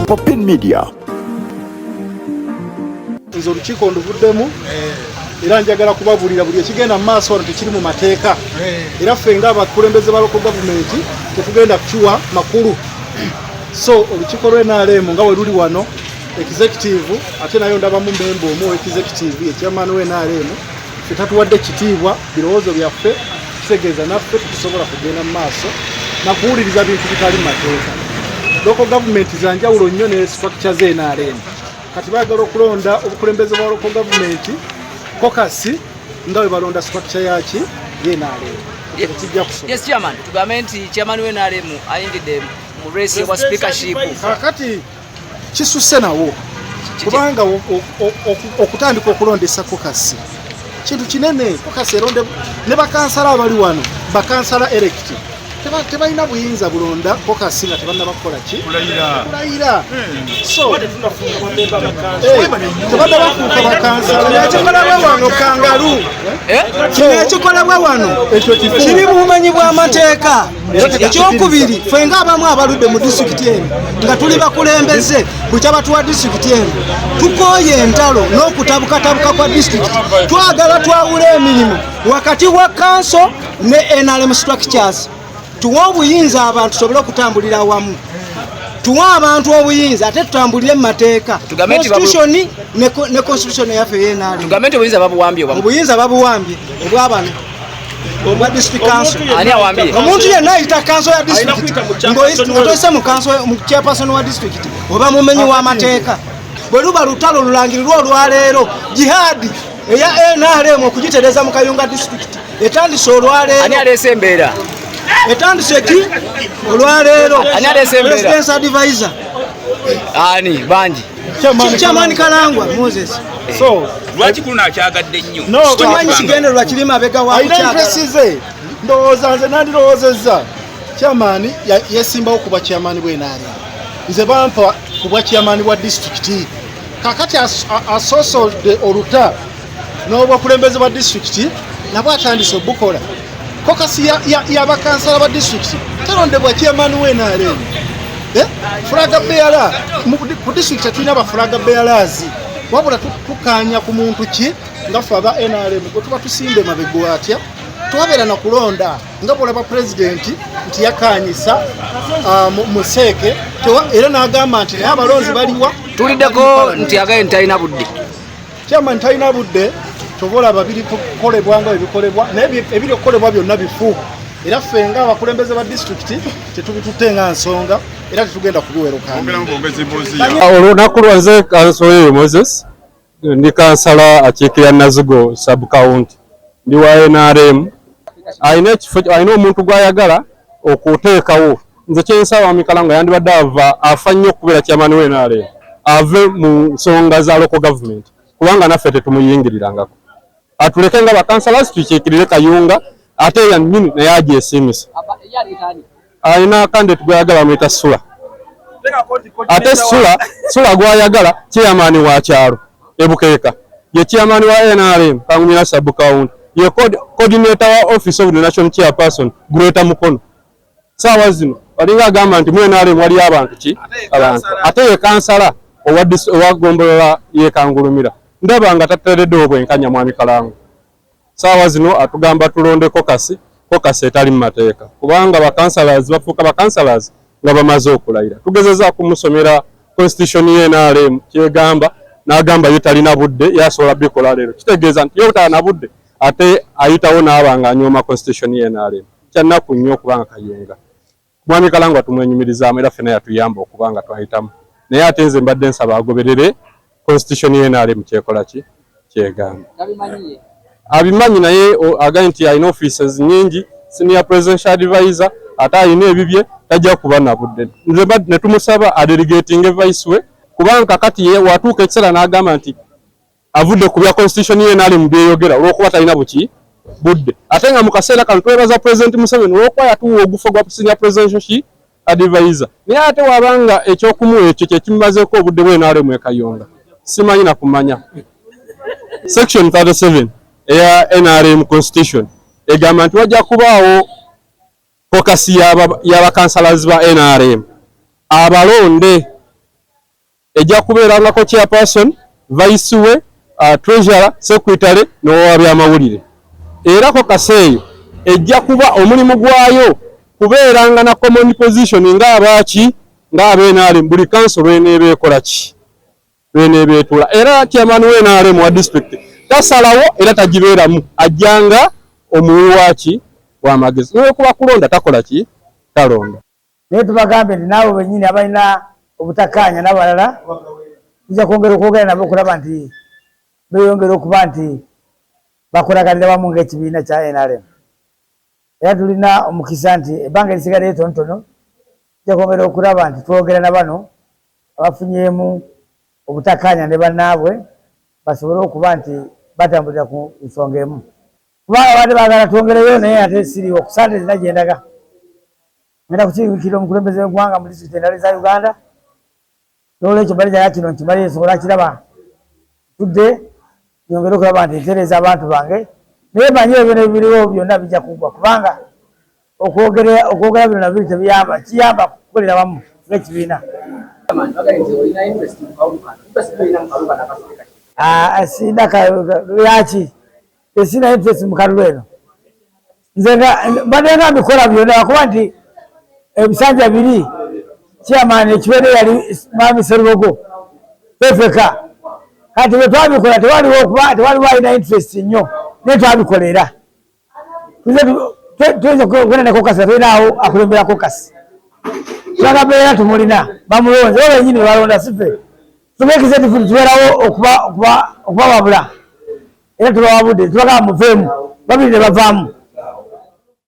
Popin Media. Nzo lukiiko nduvuddemu era njagala kubabulira buli ekigenda mu maaso wano tekiri mu mateeka era ffe ng'abakulembeze ba local government tetugenda kukiwa makulu. So olukiiko lw'NRM nga we luli wano executive ate nayo ndabamu member omu executive ye chairman w'NRM ffe tatuwadde kitiibwa birowoozo byaffe kitegeeza naffe tusobola kugenda mu maaso na kuwuliriza bintu bitali mu mateeka. Local government za njawulo nnyo ne structure z'NRM. Kati baagala okulonda obukulembeze bwa local government kokasi nga we balonda structure yaki y'NRM. Yes, chairman. Tugambe nti chairman w'NRM ayingidde mu race wa speakership. Kakati kisusse nawo kubanga okutandika okulondesa kokasi kintu kinene. Kokasi eronde ne bakansala abali wano bakansala elect tebalina buyinza bulonda kokasi nga tebanna bakola ki kulayira. So tebadde bafuuka bakansala ekikola wano kangalu ekikola wano kiri bumanyi bw'amateeka. Ekyokubiri ffe ng'abamu abaludde mu disitulikiti eno nga tuli bakulembeze bukya batuwa disitulikiti eno tukooye entalo n'okutabukatabuka kwa disitulikiti. Twagala twawula emirimu wakati wa kanso ne NRM structures. Tuwa obuyinza abantu tusobole okutambulira awamu. Tuwa abantu obuyinza ate tutambulire mu mateeka. Constitution ne constitution yaffe y'NRM. Tugambe nti obuyinza babuwambye obuyinza babuwambye obwabano obwa district council. Ani awambye? Omuntu yenna ayita council ya district ng'otoyise mu council mu chairperson wa district oba mumenyi w'amateeka. Bwe luba lutalo lulangirirwa olwaleero jihadi eya NRM okugitereza mu Kayunga district etandise olwaleero. Ani aleese embeera? Etandise ki olwaleero? Ani aleese embeera? President's advisor. Ani bangi? Chairman Kalangwa Moses. So lwaki kuno akyagadde nnyo? Tumanyi kigendererwa kiri mabega wa kukyagala. Ndowooza nze nandirowoozezza chairman yesimbawo kuba chairman bw'NRM. Nze bampa kuba chairman bwa district. Kakati asosolde oluta n'obwakulembeze bwa district nabwo atandise obukola. Kokasi y'abakansala ba district talondebwa chairman w'NRM. Flaga bearer ku district tulina ba flaga bearers wabula tukanya ku muntu ki nga ffe aba NRM kwe tuba tusimbe mabego atya twabeera na kulonda nga bwolaba president nti yakanyisa museeke era n'agamba nti naye abalonzi baliwa. Tuliddeko nti agaye ntalina budde. Chairman talina budde tobola babiri kukolebwa nga ebikolebwa naye ebiri okukolebwa byonna bifu era ffe nga abakulembeze ba district tetubitutenga nsonga era tetugenda kubiweruka. Olunaku lwanze kansoye Moses ndi kansala akiikirira Nazigo sub county ndi wa NRM. Ayina omuntu gw'ayagala okuteekawo. Nze kyensaba Mikalangwa yandibadde afa nnyo okubeera chairman w'NRM ave mu nsonga za local government kubanga naffe tetumuyingirirangako. Atuleke nga bakansala tukiikirire Kayunga ate yannyini naye agyesimisa. Ayina candidate gw'ayagala amuyita Sula. Ate Sula gw'ayagala chairman wa kyalo Ebukeeka ye chairman wa NRM Kangumira sub county ye coordinator wa office of the national chairperson Greta Mukono. Saawa zino balinga agamba nti mu NRM wali abantu ki abantu ate ye kansala owa Gombolola ye Kangulumira ndaba nga tateredde obwenkanya mwami Kalangwa. Saawa zino atugamba tulonde kokasi etali mu mateeka kubanga bakansalazi bafuuka bakansalazi nga bamaze okulayira. Tugezeza kumusomera constitution y'NRM kyegamba n'agamba ye talina budde yasobola bikola leero kitegeeza nti ye talina budde ate ayitawo n'abanga anyooma constitution y'NRM kyannaku nnyo okubanga Kayunga. Mwami Kalangwa tumwenyumirizaamu era ffena yatuyamba okubanga twayitamu naye ate nze mbadde nsaba agoberere constitution y'NRM kyekola ki kyegamba. Abimanyi naye agaye nti alina offices nyingi senior presidential advisor ate alina ebibye tajja kuba na budde. Nze ne tumusaba adelegating vice we kubanga kakati ye watuuka ekiseera n'agamba nti avudde ku bya constitution y'NRM byeyogera olw'okuba talina buki budde. Ate nga mu kaseera kano twebaza President Museveni olw'okuba yatuwa ogufa gwa senior presidential advisor naye ate wabanga ekyokumuwa ekyo kye kimumazeeko obudde bw'NRM e Kayunga simanyi na kumanya. Section 37 eya NRM constitution egamba nti wajja kubaawo kokasi y'abakansalazi ba NRM abalonde ejja kubeerangako chairperson, vice we, treasurer, secretary n'owa byamawulire. Era ko kaseeyo ejja kuba omulimu gwayo kubeeranga na common position ng'abaaki ng'ab'NRM buli council lw'eneeba ekola ki lw'eneeba. Era chairman w'NRM wa district tasalawo era tagibeeramu, ajjanga omuwiwaaki w'amagezi. N'olwekuba kulonda takola ki talonda. Naye tubagambe nti naabo bennyini abalina obutakkaanya n'abalala tujja kwongera okwogera nabo okulaba nti beeyongera okuba nti bakolaganira wamu ng'ekibiina kya NRM. Era tulina omukisa nti ebbanga erisigaddeyo tonotono tujja kwongera okulaba nti twogera na bano abafunyeemu obutakkaanya ne bannaabwe basobole okuba nti batambulira ku nsonga emu. Kubanga abadde baagala twongereyo naye ate siriwo ku Sande zina gye ndaga. Ngenda kukiikirira omukulembeze w'eggwanga mu disitulikiti endala za Uganda. N'olwekyo mbalirira kino nkimalire nsobola kiraba tudde nyongere okulaba nti ntereeza abantu bange. Naye manyi ebyo ebiriwo byonna bijja kuggwa kubanga okwogera bino nabyo tebiyamba, kiyamba kukolera wamu ng'ekibiina. Sina yaki esina interest mu kalulu eno. Nze mbadde nga mbikola byonna kuba nti ebisanja biri chairman ekibeere yali Mwami Sserubogo Pefeka. Kati bwe twabikola tewaliwo alina interest nnyo naye twabikolera. Tuyinza kugenda ne kokasi tulinawo akulembera kokasi. Twagabeera tumulina bamulonze oba bennyini balonda sife. Tubeekize tubeerawo okubawabula. Era tubawabudde tubagamba muveemu babiri ne bavaamu.